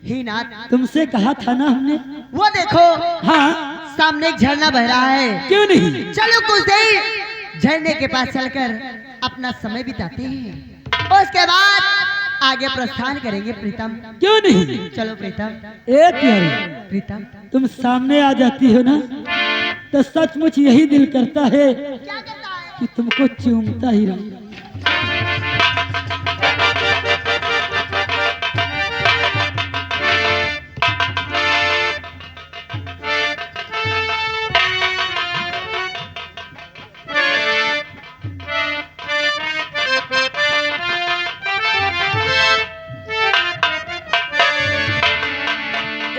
ही नाथ, तुमसे कहा था ना हमने। वो देखो हाँ, सामने एक झरना बह रहा है। क्यों नहीं, चलो कुछ देर झरने के पास चलकर अपना समय बिताते हैं, उसके बाद आगे प्रस्थान करेंगे प्रीतम। क्यों नहीं, चलो प्रीतम। ए प्यारी, प्रीतम तुम सामने आ जाती हो ना तो सचमुच यही दिल करता है क्या करता है? कि तुमको चूमता ही रहूं।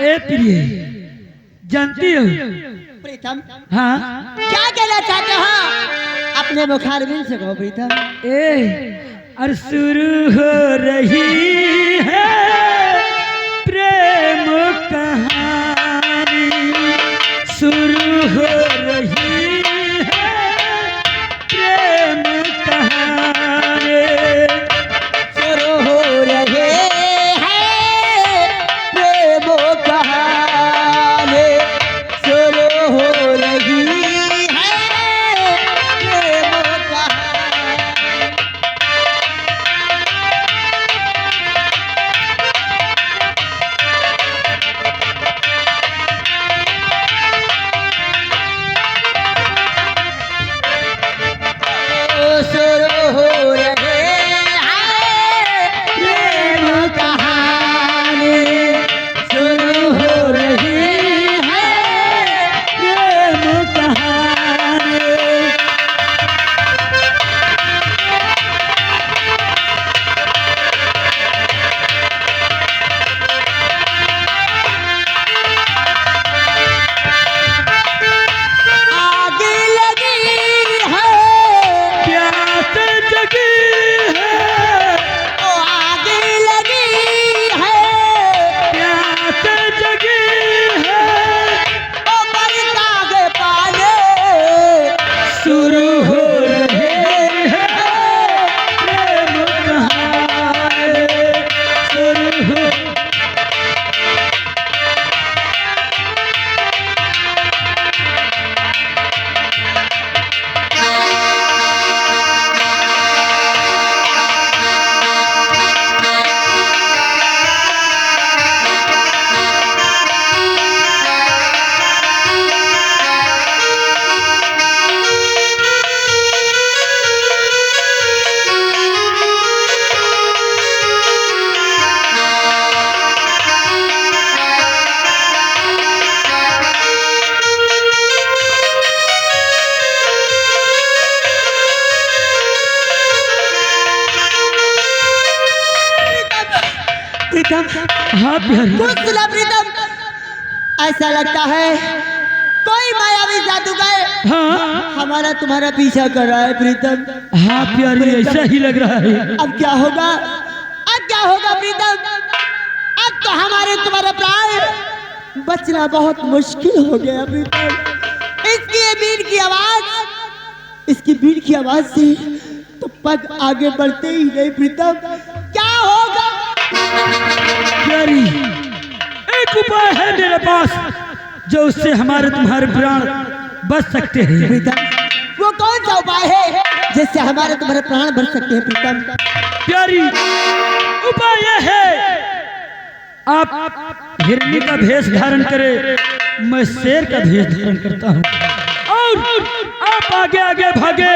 ए प्रिय, जानती हो प्रीतम हाँ, क्या कहना चाहते हो? अपने मुखारबिन से कहो प्रीतम। और शुरू हो रही है प्रेम कहानी, शुरू हो रही है प्रेम कहानी, शुरू हो रहे हैं प्रेम कहानी, शुरू हो रही है प्रेम कहानी। शुरू हो रहे हैं प्रेम कहानी, शुरू हो रही है प्रेम कहानी। आगे लगी है, प्यास जगी है, ओ आगे लगी है, प्यास जगी है, ओ बरसा के पाले शुरू हो रहे हैं प्रेम कहानी, शुरू हो। प्रीतम हाँ प्यारी, कुछ सुना प्रीतम, ऐसा लगता है कोई मायावी जादूगर हाँ हमारा तुम्हारा पीछा कर रहा है प्रीतम। हाँ प्यारी, ऐसा ही लग रहा है। अब क्या होगा, अब क्या होगा प्रीतम? अब तो हमारे तुम्हारा प्राण बचना बहुत मुश्किल हो गया प्रीतम। इसकी ये बीट की आवाज, इसकी बीट की आवाज से तो पग आगे बढ़ते ही नहीं प्रीतम। क्या होगा? प्यारी, एक उपाय है मेरे पास जो उससे हमारे तुम्हारे प्राण बच सकते हैं। प्रीतम वो कौन सा उपाय है जिससे हमारे तुम्हारे प्राण बच सकते हैं प्रीतम? प्यारी, उपाय यह है आप हिरनी का भेष धारण करें, मैं शेर का भेष धारण करता हूँ, और आप आगे आगे भागे,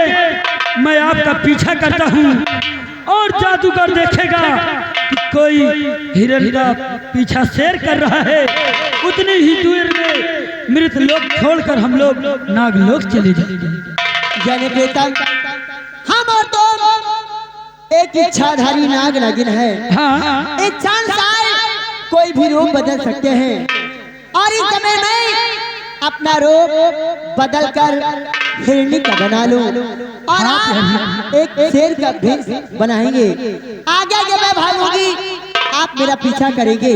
मैं आपका पीछा करता हूँ, और जादूगर देखेगा कि कोई हिरन का पीछा शेर कर रहा है, उतनी ही दूर में मृत लोक छोड़कर हम लोग नागलोक चले जाएंगे। यानी प्रीतम हम और तुम एक इच्छाधारी नाग नागिन है। हाँ, इच्छा अनुसार कोई भी रूप बदल सकते हैं, और इस समय में अपना रूप बदल कर हिरनी का बना लूं, और आप एक शेर का भेष बनाएंगे। आगे आगे मैं भागूंगी, आप मेरा पीछा करेंगे।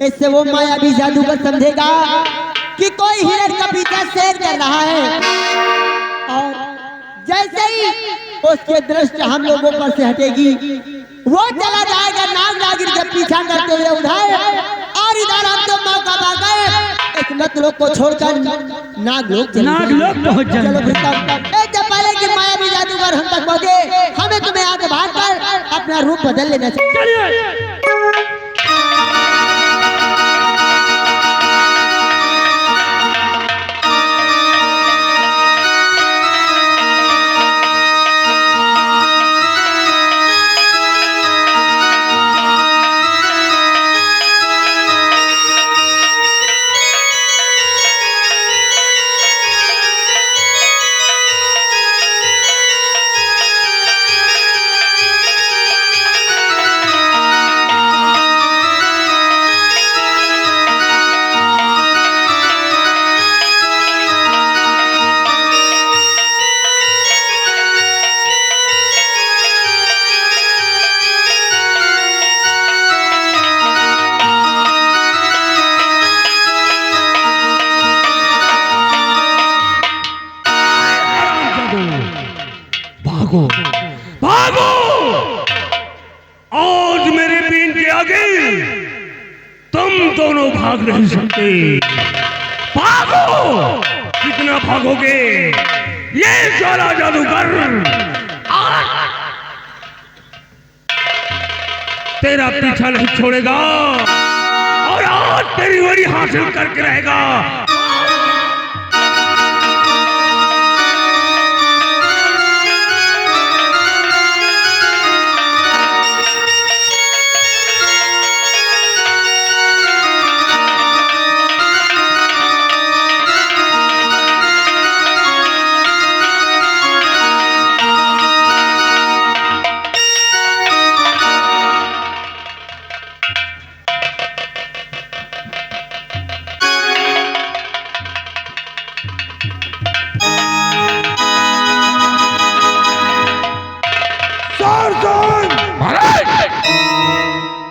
इससे वो मायावी जादूगर समझेगा कि कोई हिरन का पीछा शेर कर रहा है, और जैसे ही उसके दृष्टि हम लोगों पर से हटेगी। वो चला जाएगा नाग नागिन के पीछा करते हुए उधर, और इधर हम तो मौका पा गए इस नत लोग को छोड़कर नाग लोग पहुंच जाए। चलो जब पहले की मायावी जादूगर हम तक पहुंचे, हमें तुम्हें आगे भाग कर अपना रूप बदल लेना चाहिए। भागो भागो, आज मेरे बीन के आगे तुम दोनों भाग नहीं सकते। भागो, कितना भागोगे? ये ज्वाला जादूगर तेरा पीछा नहीं छोड़ेगा और आज तेरी वरी हासिल करके रहेगा।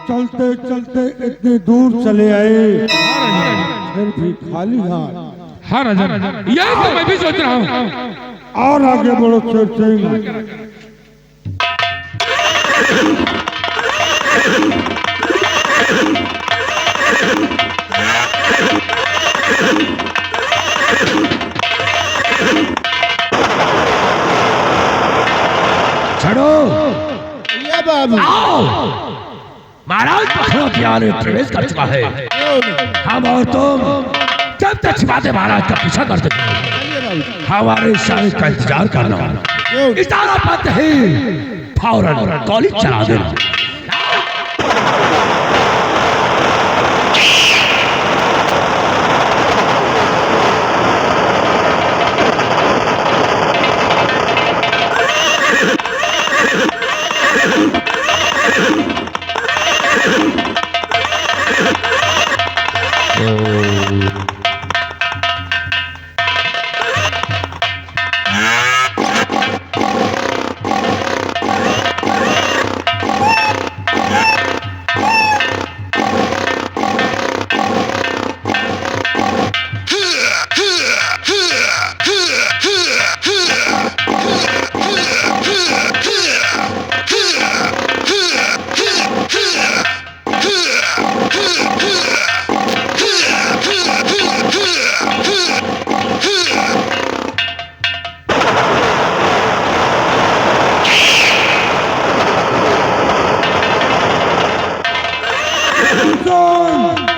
चलते चलते इतनी दूर चले आए, फिर भी खाली हाथ। हाँ राजा, यही तो मैं भी सोच रहा हूँ। और आगे बढ़ो शेर सिंह। चढ़ो ये बाबू महाराज पखड़ो ज्ञान में प्रवेश कर चुका है। हम और तुम जब तक छिपाते महाराज का पीछा करते थे, हमारे इशारे का इंतजार करना। इशारा पाते ही फौरन गोली चला देना।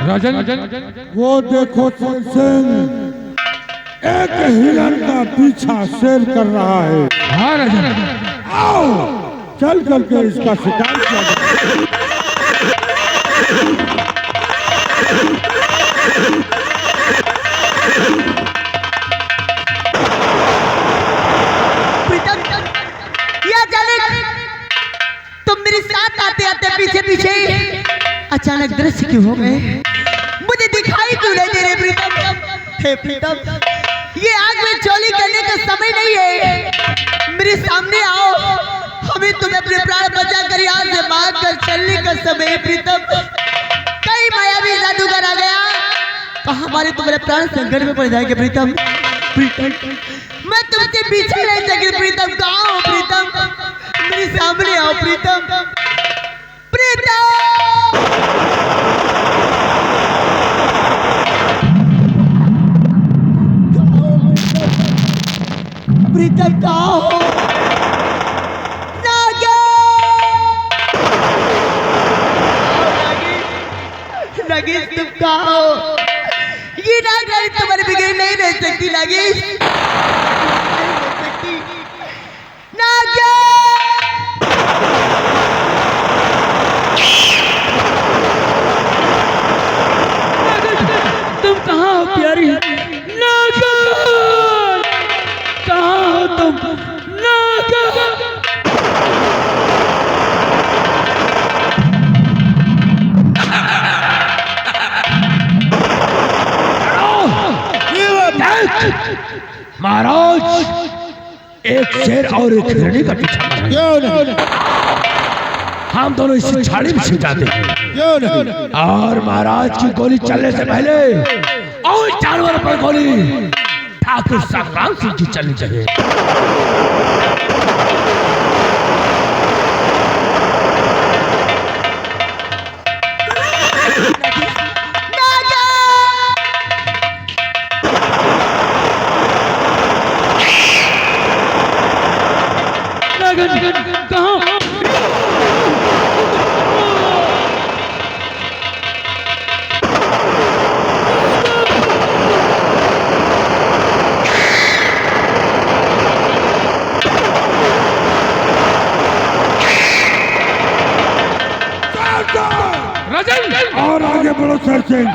राजन, वो देखो शेर सिंह, एक हिरण का पीछा शेर कर रहा है। हाँ राजन, आओ चल करके इसका शिकार किया जाए। तुम मेरे साथ आते आते पीछे पीछे अचानक दृश्य क्यों हो गए? मुझे दिखाई क्यों नहीं दे रहे प्रीतम? हे प्रीतम, ये आग में चोली करने का समय नहीं है। मेरे सामने आओ, हमें तुम्हें अपने प्राण बचा कर यहाँ से भाग कर चलने का समय है प्रीतम। कई मायावी जादूगर आ गया तो हमारे तुम्हारे प्राण संकट में पड़ जाएंगे प्रीतम। प्रीतम, मैं तुमसे पीछे नहीं सकी प्रीतम। कहाँ हो प्रीतम? मेरे सामने आओ प्रीतम। प्रीतम प्रीतम कहाँ हो? नगीस तुम कहाँ हो? ये नागरानी तुम्हारे बगैर नहीं रह सकती नगीस, नहीं रह सकती। नागिया तुम कहाँ हो प्यारी? नागन कहाँ हो तुम? नागन महाराज एक शेर और एक हिरणी का पीछा कर रहे हैं। हम दोनों इसी झाड़ी में छिप जाते हैं और महाराज की गोली चलने से पहले और जानवर पर गोली ठाकुर संग्राम सिंह की चलनी चाहिए। कहाँ? राजन और आगे बढ़ो सरसिंह।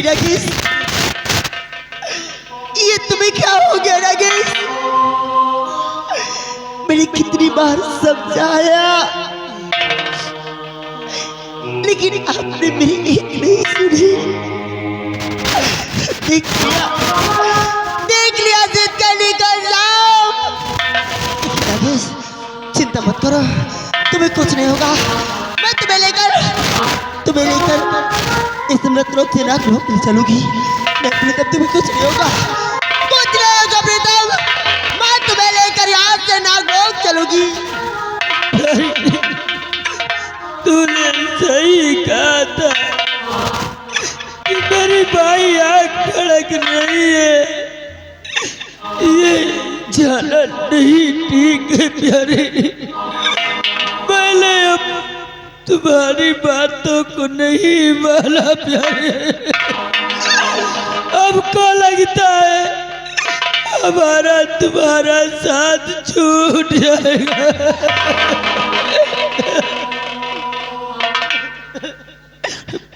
नगीस, ये तुम्हें क्या हो गया नगीस? मैंने कितनी बार समझाया लेकिन आपने मेरी एक नहीं सुनी। देख लिया जिद करने का इल्जाम। नगीस चिंता मत करो, तुम्हें कुछ नहीं होगा। मैं तुम्हें लेकर इस मृतलोक से नागलोक ले चलूंगी। मैं प्रीतम तुम्हें कुछ नहीं होगा, कुछ नहीं होगा प्रीतम। मैं तुम्हें लेकर यहाँ से नागलोक चलूंगी। तूने सही कहा था कि मेरी भाई आँख खड़क नहीं है, ये जाना नहीं ठीक है प्यारे। पहले अब तुम्हारी बातों को नहीं माना प्यारे। अब को लगता है हमारा तुम्हारा साथ छूट जाएगा।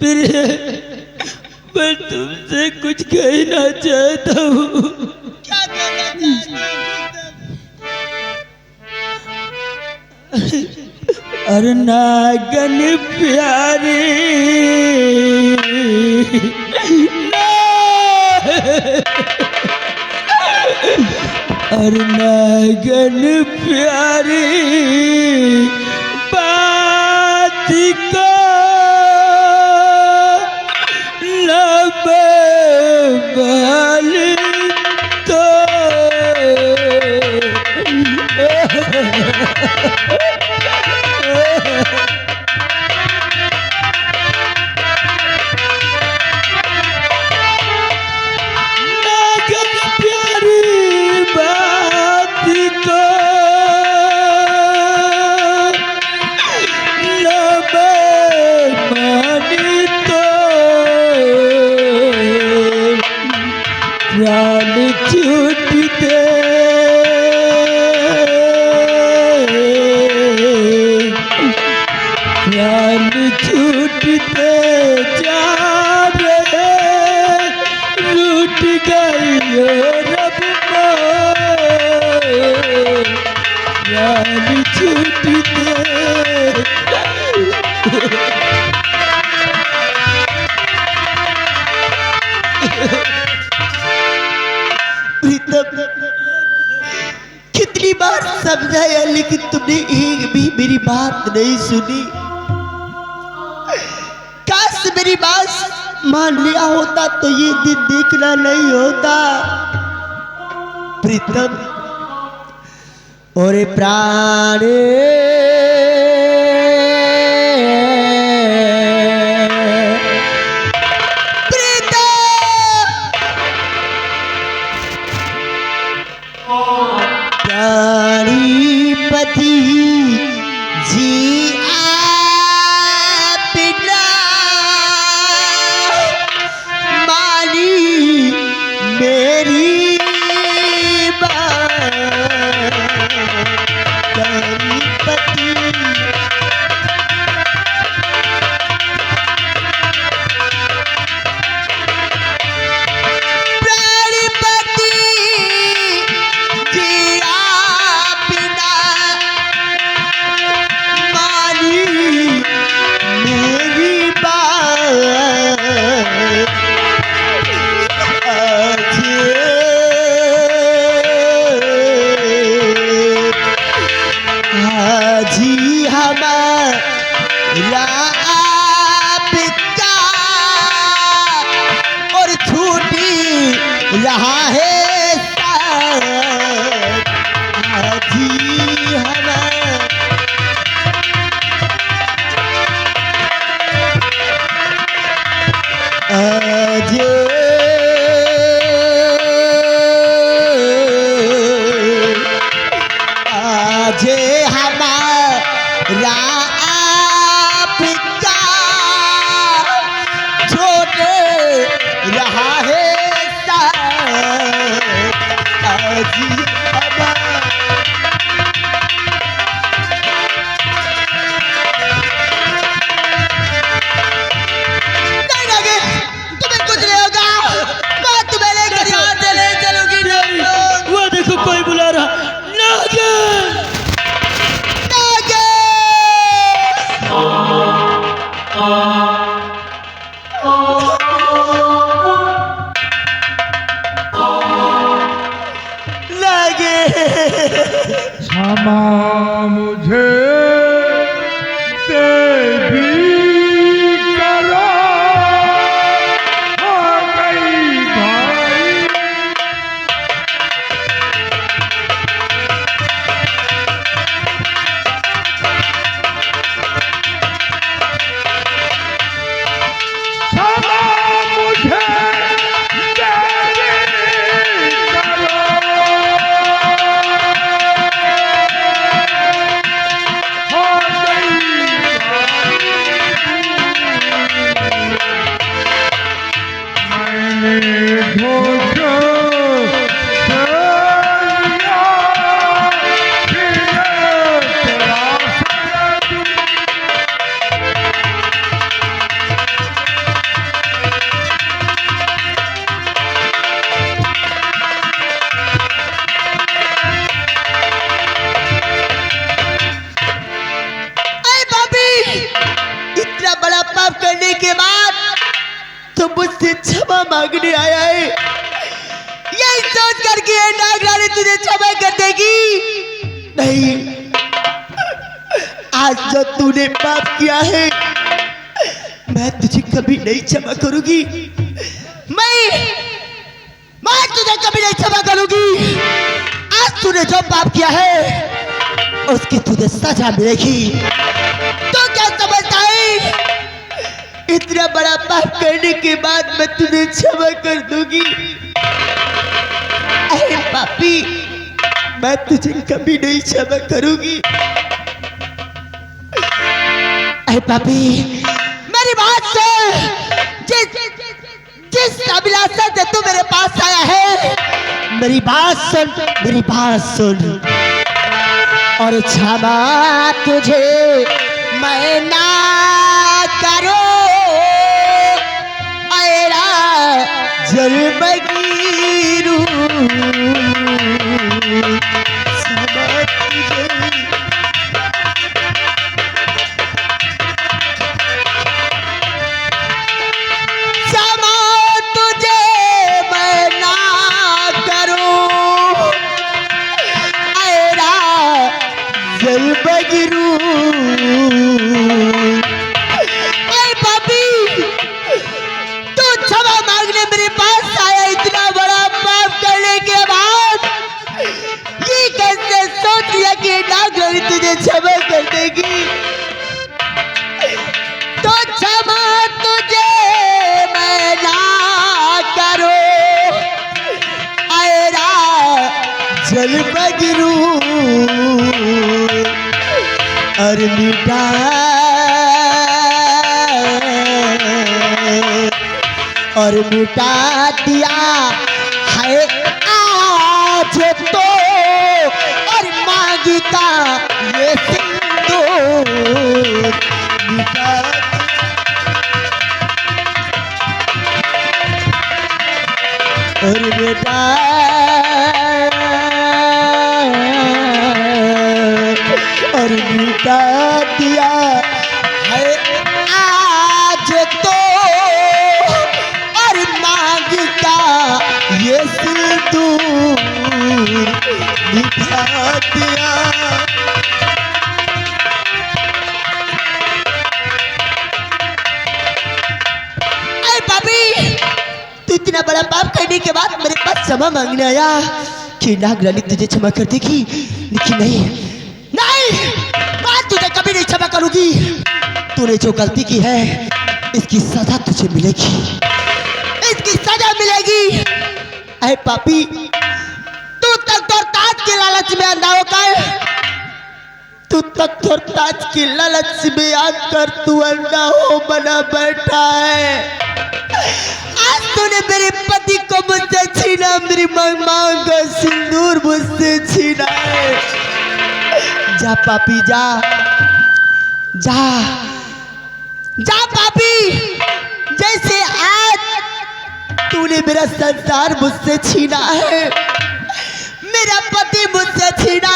प्रिय, मैं तुमसे कुछ कहना चाहता हूँ। क्या कहना चाहते हो? अरे नागन प्यारी अरे नागन प्यारी बात को लब बाल तो नागन प्यारी बात को लब मानी तो जान छूटी दे। प्रीतम, कितनी बार समझाया लेकिन तुमने एक भी मेरी बात नहीं सुनी। काश मेरी बात मान लिया होता तो ये दिन देखना नहीं होता। प्रीतम और प्राणे प्राणीपति जी आपना मानी मेरी बात। प्राणीपति जी हमारा आपका और छूटी रहा है साथ। जी हमारा आज आज हमारा आपका छोटे रहा है साथ। आज हमारा नहीं लगे, तुम्हें कुछ नहीं होगा। मैं तुम्हें लेकर यहाँ से ले चलूंगी। वो देखो कोई बुला रहा। नागिन! क्षमा मुझे देवी करो, हो गई भाई। क्षमा मुझे करने के बाद तो मुझसे क्षमा मांगने आया है। यही सोच करके ये नागरानी तुझे क्षमा कर देगी। नहीं, आज जो तूने पाप किया है मैं तुझे कभी नहीं क्षमा करूंगी। मैं तुझे कभी नहीं क्षमा करूंगी। आज तूने जो पाप किया है उसकी तुझे सजा मिलेगी। तो क्या समझता है? इतना बड़ा पाप करने के बाद मैं तुझे क्षमा कर दूंगी। अरे पापी, मैं तुझे कभी नहीं क्षमा करूंगी। अरे पापी, मेरी बात सुन। जिस अभिलाषा से तू मेरे पास आया है, मेरी बात सुन, मेरी बात सुन। और क्षमा तुझे मैं ना करो, जलमगीरू क्षमा तुझे जल बगरू। अरे पापी, तू क्षमा मांगने मेरे पास आया, इतना बड़ा पाप करने के बाद ये कैसे सोच लिया कि नागरानी तुझे क्षमा कर देगी? तो क्षमा तुझे मैं ना करूं, आएरा जल बगरू और मिटा और मिटा दिया है आज तो, और मांगता ये सिंदूर मिटा और बेटा और मिटा दिया है आज तो, और मांगता ये सिंदूर मिटा दिया। अरे पापी, तू इतना बड़ा पाप करने के बाद मेरे पास क्षमा मांगने आया कि नागरानी तुझे क्षमा कर देगी, लेकिन नहीं नहीं, मैं तुझे कभी नहीं क्षमा करूंगी। तूने जो गलती की है इसकी सजा तुझे मिलेगी, इसकी सजा मिलेगी। अरे पापी, तू तख्त और ताज के लालच में अंधा होकर, तू तख्त और ताज के लालच में आकर तू अंधा हो बना बैठा है। आज तूने मेरे पति को मुझसे छीना, मेरी मांग का सिंदूर मुझसे छीना है। जा पापी जा, जा जा पापी, जैसे आज तूने मेरा संसार मुझसे छीना है, मेरा पति मुझसे छीना,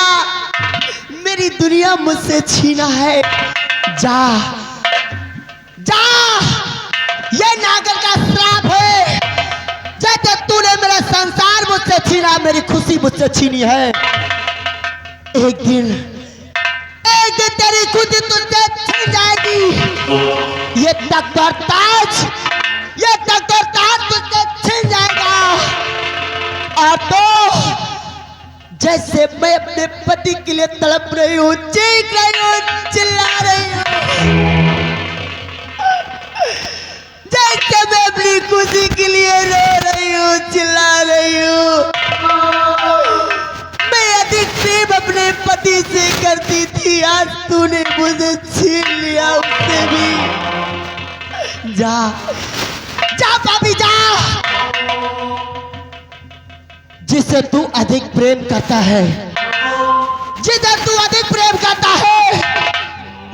मेरी दुनिया मुझसे छीना है। जा जा, ये नागर का श्राप है। जैसे तूने मेरा संसार मुझसे छीना, मेरी खुशी मुझसे छीनी है। एक दिन तेरी खुशी तुझसे छीन जाएगी। ये तख्त और ताज, ये तख्त और ताज तुझसे छीन जाएगा। और तो जैसे मैं अपने पति के लिए तड़प रही हूँ, चीख रही हूँ, चिल्ला रही हूँ, जैसे मैं अपनी खुशी के लिए रो रही हूँ, चिल्ला रही हूँ। मैं अधिक प्रेम अपने पति से करती थी, आज तूने मुझे छीन लिया उससे भी। जा जा पापी जा, जिसे तू अधिक प्रेम करता है, जिसे तू अधिक प्रेम करता है,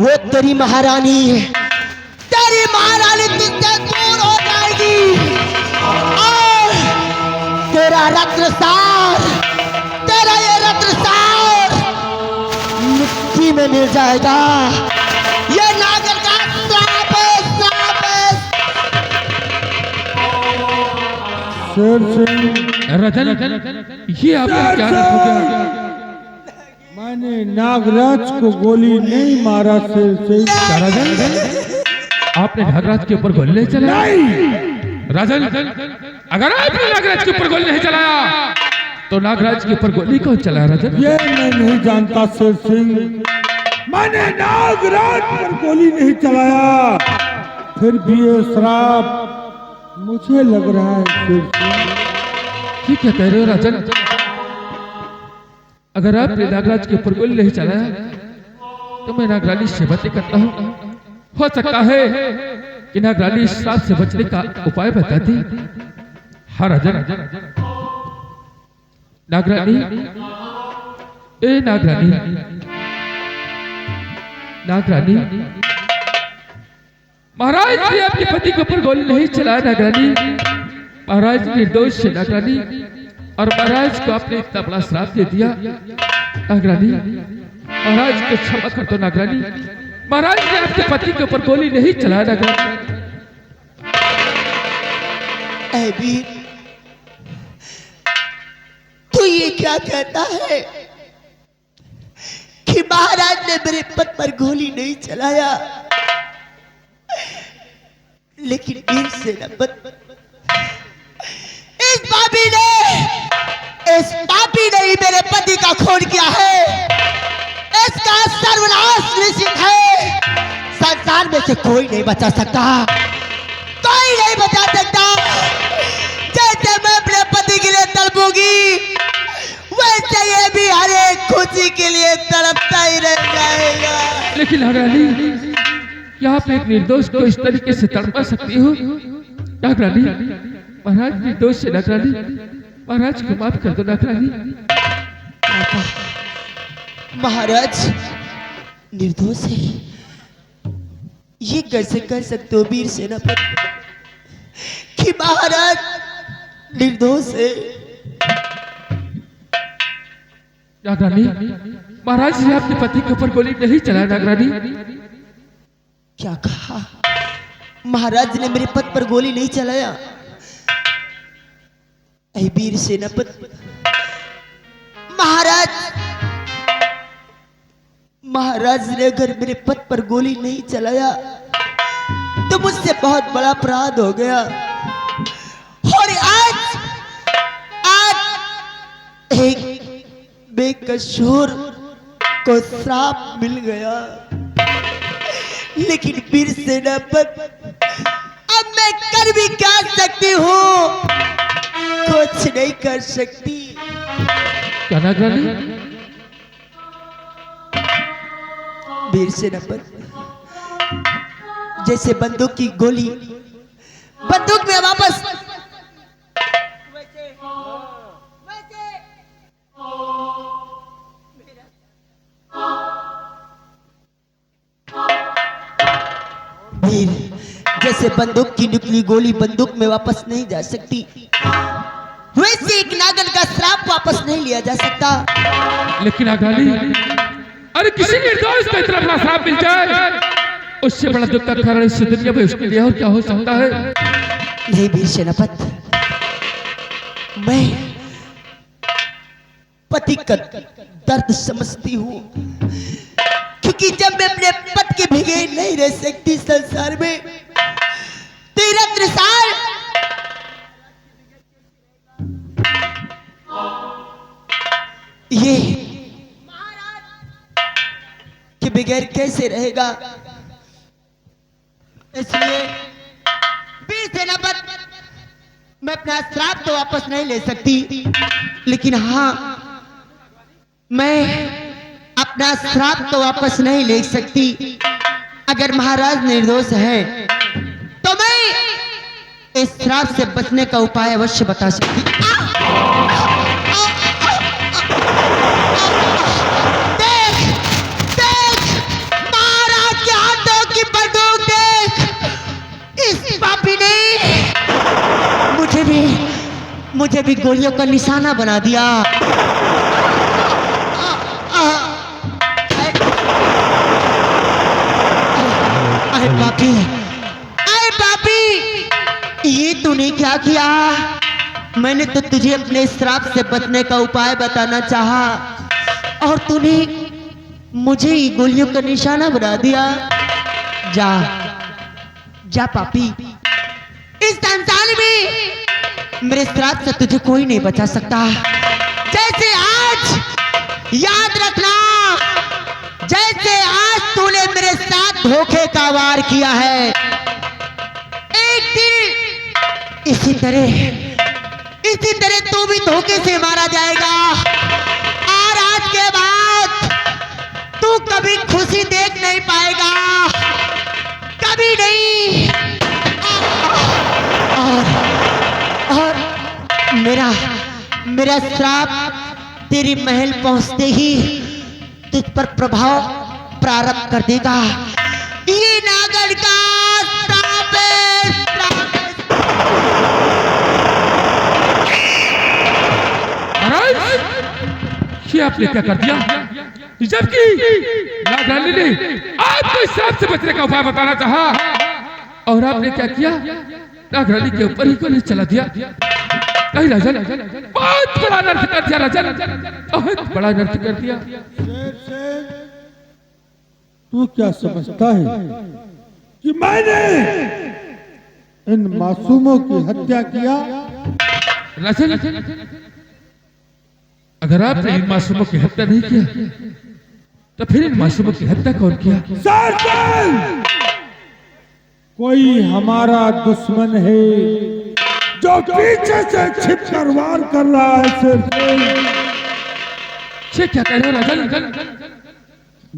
वो तेरी महारानी है। तेरी महारानी तुझसे दूर हो जाएगी और तेरा रत्नसार, तेरा ये रत्नसार मिट्टी में मिल जाएगा। ये नागर का श्राप है, श्राप है। शेर सिंह, रतन, ये आपने क्या रख गया? मैंने नागराज को गोली नहीं मारा शेर सिंह। राजन, आपने नागराज के ऊपर गोली नहीं चलाया? राजन, अगर आपने नागराज के ऊपर गोली नहीं चलाया तो नागराज के ऊपर गोली कौन चलाया? राजन, ये मैं नहीं जानता शेर सिंह, मैंने नागराज पर गोली नहीं चलाया, फिर भी ये श्राप मुझे लग रहा है शेर सिंह। ये क्या कह रहे हो राजन? अगर आपने नागराज के ऊपर गोली नहीं चलाया तो मैं नागरानी से बातें करता हूँ। हो सकता है कि नागरानी श्राप से बचने का उपाय बताती। हाँ राजन, नागरानी, ए नागरानी, नागरानी, महाराज ने आपके पति के ऊपर गोली नहीं चलाया नागरानी। महाराज निर्दोष है नागरानी, और महाराज को आपने इतना बड़ा श्राप दे दिया नागरानी। महाराज को क्षमा कर दो नागरानी, महाराज ने आपके पति के ऊपर गोली नहीं चलाया नागरानी। ऐबी, तू ये क्या कहता है कि महाराज ने मेरे पद पर गोली नहीं चलाया, लेकिन वीर सेनापति इस पापी ने ही मेरे पति का खून किया है। इसका सर्वनाश निश्चित है। संसार में से कोई नहीं बचा सकता, कोई नहीं बचा सकता। जैसे मैं अपने पति के लिए तड़पूंगी, वैसे ये भी हर एक खुशी के लिए तड़पता ही रह जाएगा। लेकिन नागरानी, क्या आप एक निर्दोष को इस तरीके से तड़पा सकती हो? नागरानी, महाराज निर्दोष है। नागरानी, महाराज को माफ कर दो। नागरानी, महाराज निर्दोष है, ये कैसे कह सकते हो वीर सेनापति कि महाराज निर्दोष है? नागरानी, महाराज ने आपके पति के ऊपर गोली नहीं चलाया। नागरानी, क्या कहा? महाराज ने मेरे पद पर गोली नहीं चलाया? ऐ वीर सेनापति, महाराज ने अगर मेरे पद पर गोली नहीं चलाया तो मुझसे बहुत बड़ा अपराध हो गया। और आज एक बेकसूर को श्राप मिल गया। लेकिन वीर सेनापति, अब मैं कर भी क्या सकती हूँ? कुछ नहीं कर सकती। क्या नागरानी? वीर सेनापति, जैसे बंदूक की गोली बंदूक में वापस वीर, जैसे बंदूक की निकली गोली बंदूक में वापस नहीं जा सकती, वैसे एक नागन का श्राप वापस नहीं लिया जा सकता। लेकिन नागरानी, अरे किसी निर्दोष को इतना बड़ा श्राप मिल जाए, उससे बड़ा दुख का कारण इस दुनिया में उसके लिए और क्या हो सकता है? नहीं वीर सेनापति, मैं पति का दर्द समझती हूँ, क्योंकि जब मैं अपने पति के बिना नहीं रह सकती संसार में, तेरा त्रिसाल ये के बगैर कैसे रहेगा? इसलिए वीर सेनापति, मैं अपना श्राप तो वापस नहीं ले सकती, लेकिन हाँ, मैं अपना श्राप तो वापस नहीं ले सकती। अगर महाराज निर्दोष है तो मैं इस श्राप से बचने का उपाय अवश्य बता सकती। देख, देख, महाराज के हाथों की बंदूक देख। इस पापी ने मुझे भी गोलियों का निशाना बना दिया। अरे पापी, ये तूने क्या किया? मैंने तो तुझे अपने श्राप से बचने का उपाय बताना चाहा और तूने मुझे ही गोलियों का निशाना बना दिया। जा जा पापी, इस संसार में मेरे श्राप से तुझे कोई नहीं बचा सकता। जैसे आज याद रखना, जैसे आज तूने मेरे साथ धोखे का वार किया है, एक दिन इसी तरह तू भी धोखे से मारा जाएगा। और आज के बाद तू कभी खुशी देख नहीं पाएगा, कभी नहीं। और मेरा श्राप तेरी महल पहुंचते ही तुझ पर प्रभाव प्रारंभ कर देगा। ये नागन का श्राप है, श्राप है। ये आपने क्या कर दिया? जबकि नागरानी ने आपको इस श्राप से बचने का उपाय बताना चाहा, और आपने क्या किया? नागरानी के ऊपर ही गोली चला दिया। नहीं राजन, बहुत बड़ा नर्क कर दिया राजन, बहुत बड़ा नर्क कर दिया। तू क्या समझता है कि मैंने इन मासूमों की हत्या किया? राजन, अगर आपने इन मासूमों की हत्या नहीं किया तो फिर इन मासूमों की हत्या कौन किया? सरजन! कोई हमारा दुश्मन है जो पीछे से छिपकर वार कर रहा है। सरजन, ये क्या कह रहे हो राजन?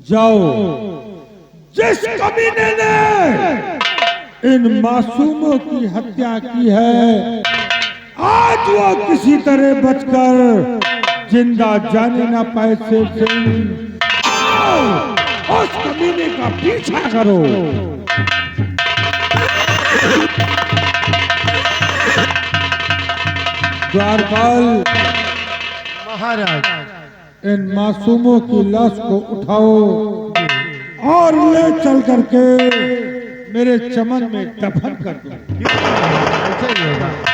जाओ, जिस कमीने ने इन मासूमों की हत्या की है, आज वो किसी तरह बचकर जिंदा जाने ना पाए। सिंह, आओ, उस कमीने का पीछा करो। द्वारपाल महाराज, इन मासूमों की लाश को उठाओ और ले चल करके मेरे चमन में दफन कर दो। ऐसा ही होगा।